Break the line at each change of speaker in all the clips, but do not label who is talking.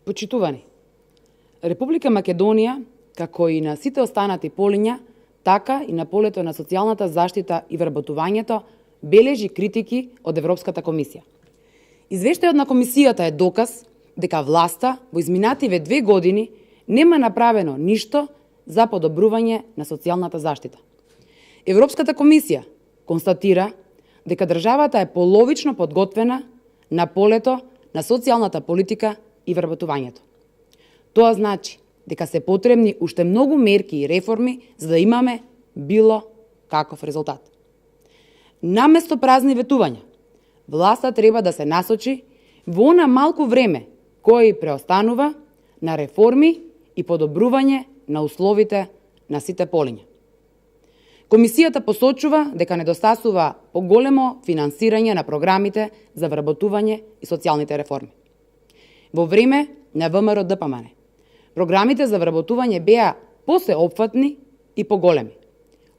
Почитувани, Република Македонија, како и на сите останати полиња, така и на полето на социјалната заштита и вработувањето, бележи критики од Европската комисија. Извештајот на комисијата е доказ дека власта во изминативе 2 години нема направено ништо за подобрување на социјалната заштита. Европската комисија констатира дека државата е половично подготвена на полето на социјалната политика и вработувањето. Тоа значи дека се потребни уште многу мерки и реформи за да имаме било каков резултат. Наместо празни ветувања, власта треба да се насочи во она малку време кој преостанува на реформи и подобрување на условите на сите полиња. Комисијата посочува дека недостасува поголемо финансирање на програмите за вработување и социјалните реформи. Во време на ВМРО ДПМН, програмите за вработување беа посеопфатни и поголеми,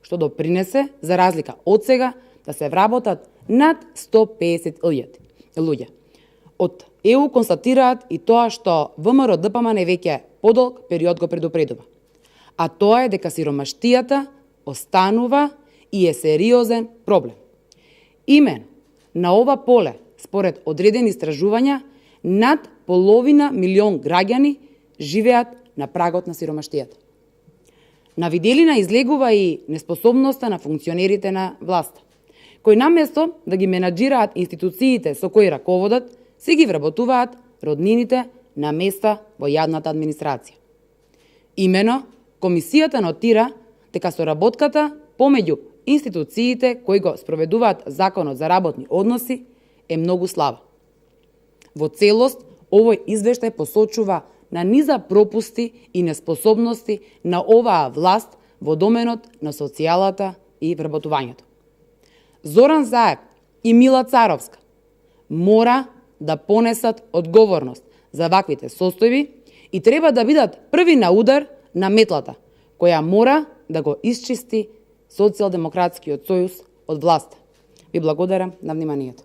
што допринесе, за разлика од сега, да се вработат над 150 луѓе. Од ЕУ констатираат и тоа што ВМРО ДПМН веќе подолг период го предупредува, а тоа е дека сиромаштијата останува и е сериозен проблем. Именно на ова поле, според одредени истражувања, над половина милион граѓани живеат на прагот на сиромаштијата. На виделина излегува и неспособноста на функционерите на власта, кои наместо да ги менаџираат институциите со кои раководат, се ги вработуваат роднините на места во јадната администрација. Имено, комисијата нотира дека соработката помеѓу институциите кои го спроведуваат Законот за работни односи е многу слаба. Во целост, овој извештај посочува на низа пропусти и неспособности на оваа власт во доменот на социјалата и вработувањето. Зоран Заев и Мила Царовска мора да понесат одговорност за ваквите состојби и треба да бидат први на удар на метлата, која мора да го исчисти Социјалдемократскиот сојуз од власта. Ви благодарам на вниманието.